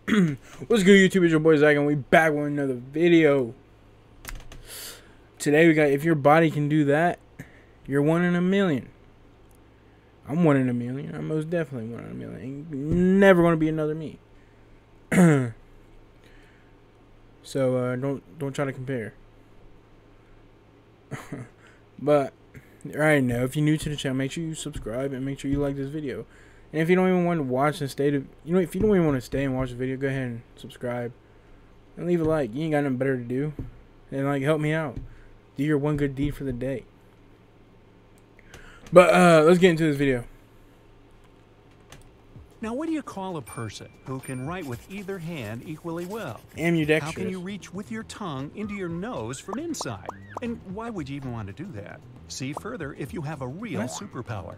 What's good, YouTube? It's your boy Zach, and we back with another video. Today we got, if your body can do that, you're one in a million. I'm one in a million. I'm most definitely one in a million. Ain't never gonna be another me. So don't try to compare. But right now, if you're new to the channel, make sure you subscribe and make sure you like this video. And if you don't even want to watch and stay to, if you don't even want to stay and watch the video, go ahead and subscribe and leave a like. You ain't got nothing better to do, and like help me out. Do your one good deed for the day. But let's get into this video. Now, what do you call a person who can write with either hand equally well? Ambidextrous. How can you reach with your tongue into your nose from inside? And why would you even want to do that? See further if you have a real superpower.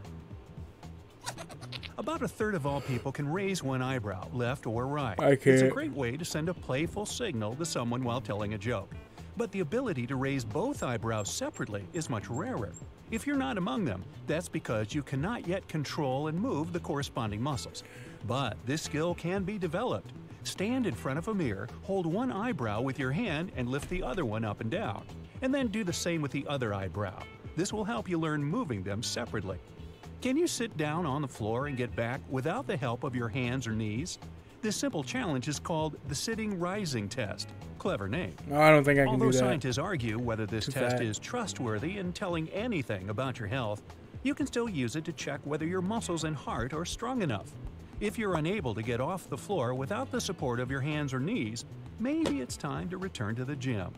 About a third of all people can raise one eyebrow, left or right. I can't. It's a great way to send a playful signal to someone while telling a joke. But the ability to raise both eyebrows separately is much rarer. If you're not among them, that's because you cannot yet control and move the corresponding muscles. But this skill can be developed. Stand in front of a mirror, hold one eyebrow with your hand and lift the other one up and down. And then do the same with the other eyebrow. This will help you learn moving them separately. Can you sit down on the floor and get back without the help of your hands or knees? This simple challenge is called the sitting rising test. Clever name. No, I don't think I can do that. Although scientists argue whether this test fat. is trustworthy in telling anything about your health, you can still use it to check whether your muscles and heart are strong enough. If you're unable to get off the floor without the support of your hands or knees, maybe it's time to return to the gym.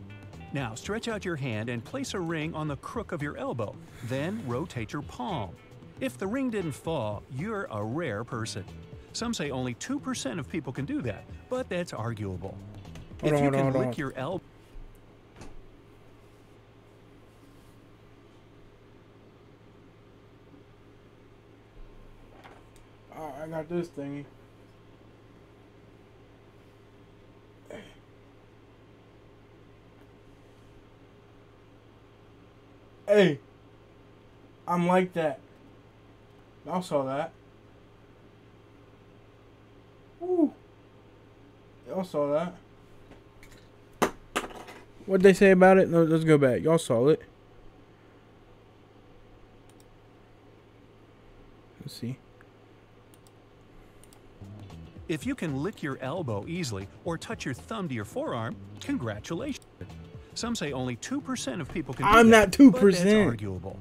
Now stretch out your hand and place a ring on the crook of your elbow, then rotate your palm. If the ring didn't fall, you're a rare person. Some say only 2% of people can do that, but that's arguable. If you can lick your elbow... I got this thingy. Hey, I'm like that. Y'all saw that. Woo. Y'all saw that. What'd they say about it? No, let's go back. Y'all saw it. Let's see. If you can lick your elbow easily or touch your thumb to your forearm, congratulations. Some say only 2% of people can do that. I'm not 2%. But that's arguable.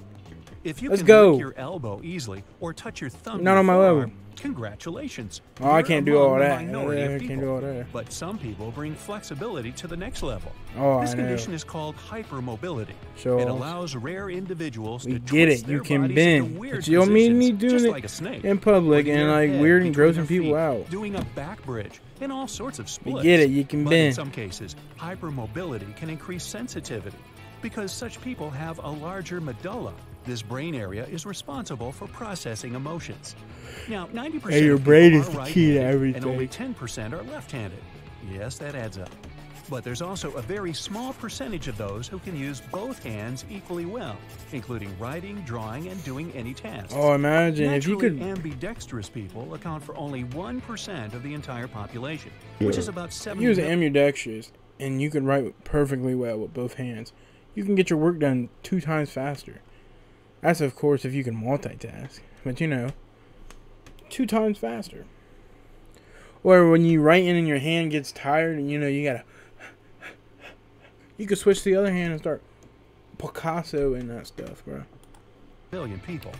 If you Let's can go. lick your elbow easily or touch your thumb Not to on your my forearm, level. congratulations. Oh, I You're can't do all among the that. minority of I can't people. do all that. But some people bring flexibility to the next level. Oh, This I know. condition is called hypermobility. Show It off. allows rare individuals We to get twist it. their You can bodies bend. into weird But you don't mean me positions, doing just it like a snake. in public Putting and your like head weird and between grossing your people feet, out. doing a back bridge, and all sorts of We splits. get it. You can But in bend. some cases, hypermobility can increase sensitivity. Because such people have a larger medulla. This brain area is responsible for processing emotions. Now, 90% Hey, your of brain people is are the key to right-handed, everything. and only 10% are left-handed. Yes, that adds up. But there's also a very small percentage of those who can use both hands equally well, including writing, drawing, and doing any task. Oh, imagine if you Naturally could. ambidextrous people account for only 1% of the entire population, which is about 70 Use million. ambidextrous, and you can write perfectly well with both hands. You can get your work done 2 times faster. That's, of course, if you can multitask. But, 2 times faster. Or when you writing and your hand gets tired and, you gotta... You can switch to the other hand and start Picasso and that stuff, bro. Million people.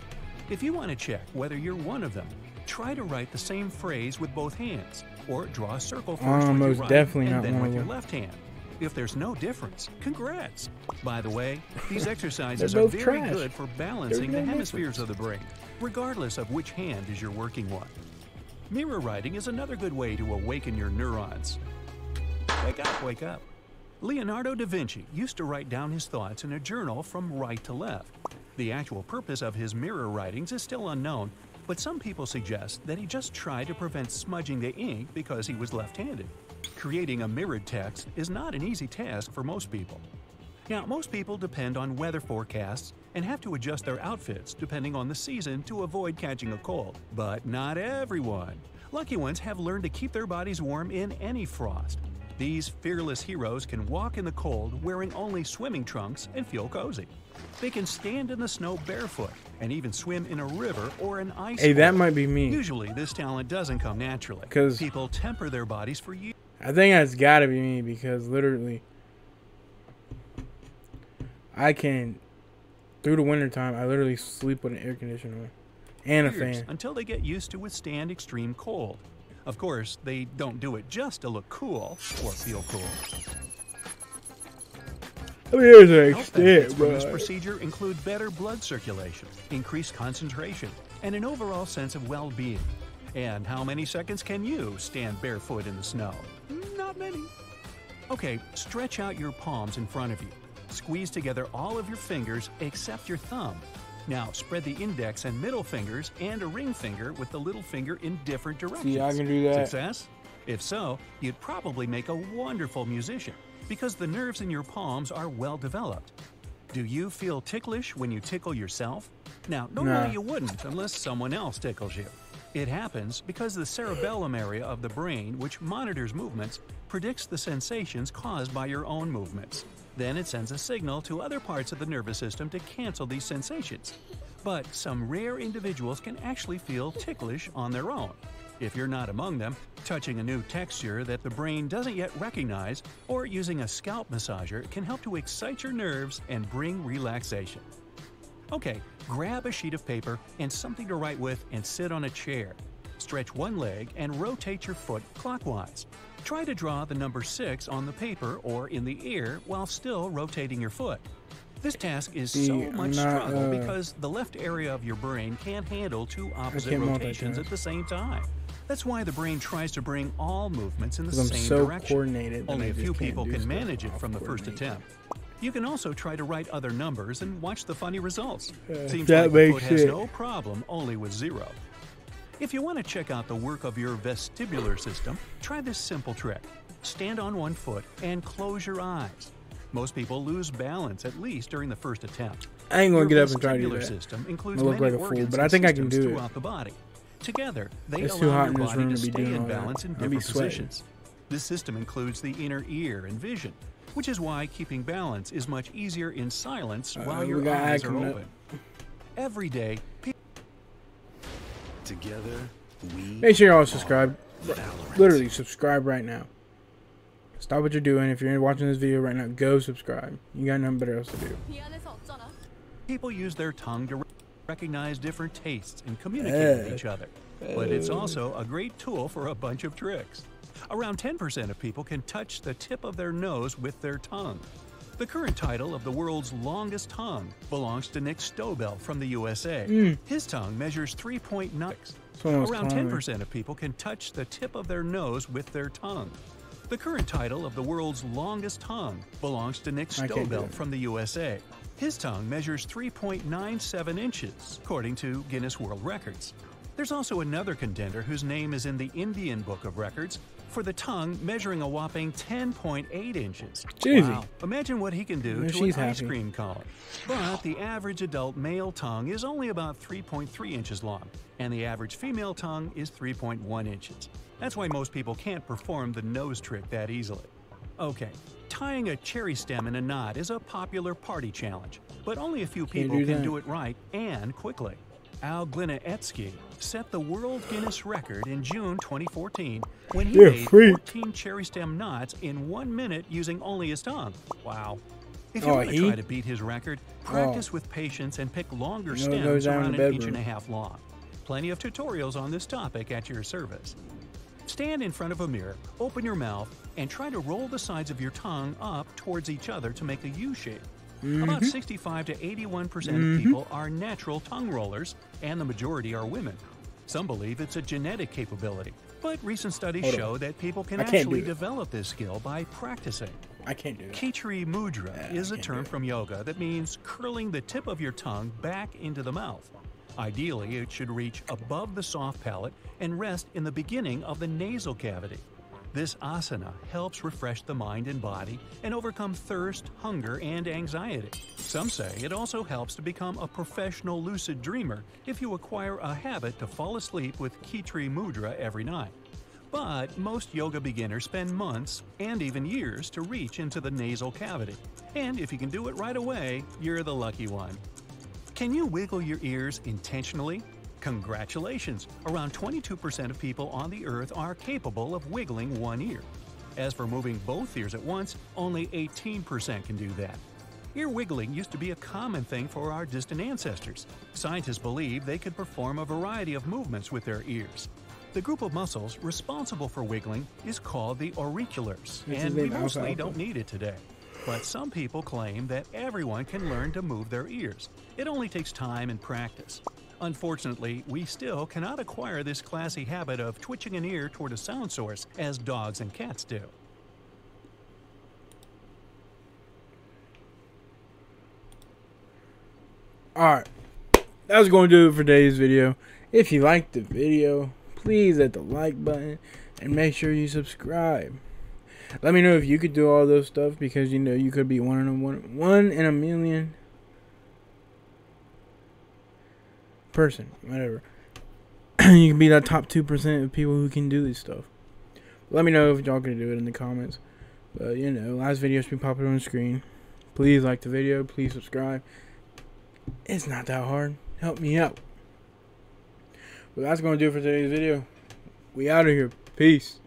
If you want to check whether you're one of them, try to write the same phrase with both hands, or draw a circle first with most your right definitely and not then one with of your them. left hand. If there's no difference, congrats. By the way, these exercises They're are both very trash. good for balancing the There's no hemispheres of the brain, regardless of which hand is your working one. Mirror writing is another good way to awaken your neurons. Wake up, wake up. Leonardo da Vinci used to write down his thoughts in a journal from right to left. The actual purpose of his mirror writings is still unknown, but some people suggest that he just tried to prevent smudging the ink because he was left-handed. Creating a mirrored text is not an easy task for most people. Now, most people depend on weather forecasts and have to adjust their outfits depending on the season to avoid catching a cold. But not everyone. Lucky ones have learned to keep their bodies warm in any frost. These fearless heroes can walk in the cold wearing only swimming trunks and feel cozy. They can stand in the snow barefoot and even swim in a river or an ice Hey, that pool. might be me. Usually, this talent doesn't come naturally. 'Cause people temper their bodies for years. I think that's gotta be me because literally, I can, through the winter time, I literally sleep with an air conditioner on and a fan. Until they get used to withstand extreme cold. Of course, they don't do it just to look cool or feel cool. I mean, here's an Health benefits extent, from this bro. procedure include better blood circulation, increased concentration, and an overall sense of well-being. And how many seconds can you stand barefoot in the snow? Not many. Okay, stretch out your palms in front of you. Squeeze together all of your fingers except your thumb. Now spread the index and middle fingers and a ring finger with the little finger in different directions. See, I can do that. Success? If so, you'd probably make a wonderful musician because the nerves in your palms are well developed. Do you feel ticklish when you tickle yourself? Now, normally Nah. you wouldn't unless someone else tickles you. It happens because the cerebellum area of the brain, which monitors movements, predicts the sensations caused by your own movements. Then it sends a signal to other parts of the nervous system to cancel these sensations. But some rare individuals can actually feel ticklish on their own. If you're not among them, touching a new texture that the brain doesn't yet recognize or using a scalp massager can help to excite your nerves and bring relaxation. Okay, grab a sheet of paper and something to write with and sit on a chair. Stretch one leg and rotate your foot clockwise. Try to draw the number 6 on the paper or in the air while still rotating your foot. This task is so much struggle because the left area of your brain can't handle two opposite rotations at the same time. That's why the brain tries to bring all movements in the same direction. Coordinated. Only a few people can manage it from the first attempt. You can also try to write other numbers and watch the funny results. Seems like the foot has no problem only with 0. If you want to check out the work of your vestibular system, try this simple trick. Stand on one foot and close your eyes. Most people lose balance at least during the first attempt. I ain't gonna get up and try to do Your that. system includes I look many like a fool, organs but I and think I can systems do it. throughout the body. Together, they It's too allow hot your in this body room to to be stay doing in all that. balance in I'll be different sweating. positions. This system includes the inner ear and vision, which is why keeping balance is much easier in silence while your eyes are open. Every day, together, we Make sure y'all subscribe. Valorant. Literally, subscribe right now. Stop what you're doing. If you're watching this video right now, go subscribe. You got nothing better else to do. people use their tongue to recognize different tastes and communicate with each other. But it's also a great tool for a bunch of tricks. Around 10% of people can touch the tip of their nose with their tongue. The current title of the world's longest tongue belongs to Nick Stobel from the USA. His tongue measures 3.9. Around 10% of people can touch the tip of their nose with their tongue. The current title of the world's longest tongue belongs to Nick Stobel from the USA. His tongue measures 3.97 inches, according to Guinness World Records. There's also another contender whose name is in the Indian Book of Records for the tongue measuring a whopping 10.8 inches. Jeezy. Wow. Imagine what he can do to She's an ice happy. cream cone. But the average adult male tongue is only about 3.3 inches long, and the average female tongue is 3.1 inches. That's why most people can't perform the nose trick that easily. Okay, tying a cherry stem in a knot is a popular party challenge, but only a few people can do it right and quickly. Al Glinaetsky set the World Guinness record in June 2014 when he made 14 cherry stem knots in 1 minute using only his tongue. Wow. If you want to try to beat his record, practice with patience and pick longer stems around an inch and a half long. Plenty of tutorials on this topic at your service. Stand in front of a mirror, open your mouth, and try to roll the sides of your tongue up towards each other to make a U shape. About 65 to 81% of people are natural tongue rollers, and the majority are women. Some believe it's a genetic capability, but recent studies show that people can actually develop this skill by practicing. I can't do it. Khichri mudra is a term from yoga that means curling the tip of your tongue back into the mouth. Ideally, it should reach above the soft palate and rest in the beginning of the nasal cavity. This asana helps refresh the mind and body and overcome thirst, hunger, and anxiety. Some say it also helps to become a professional lucid dreamer if you acquire a habit to fall asleep with Kitri Mudra every night. But most yoga beginners spend months and even years to reach into the nasal cavity. And if you can do it right away, you're the lucky one. Can you wiggle your ears intentionally? Congratulations! Around 22% of people on the earth are capable of wiggling one ear. As for moving both ears at once, only 18% can do that. Ear wiggling used to be a common thing for our distant ancestors. Scientists believe they could perform a variety of movements with their ears. The group of muscles responsible for wiggling is called the auriculars, and we mostly don't need it today. But some people claim that everyone can learn to move their ears. It only takes time and practice. Unfortunately, we still cannot acquire this classy habit of twitching an ear toward a sound source as dogs and cats do. Alright, that was going to do it for today's video. If you liked the video, please hit the like button and make sure you subscribe. Let me know if you could do all those stuff, because you know you could be one in a million person, whatever. You can be that top 2% of people who can do this stuff. Let me know if y'all can do it in the comments. But you know, last video should be popping on the screen. Please like the video, please subscribe. It's not that hard. Help me out. But that's gonna do it for today's video. We out of here. Peace.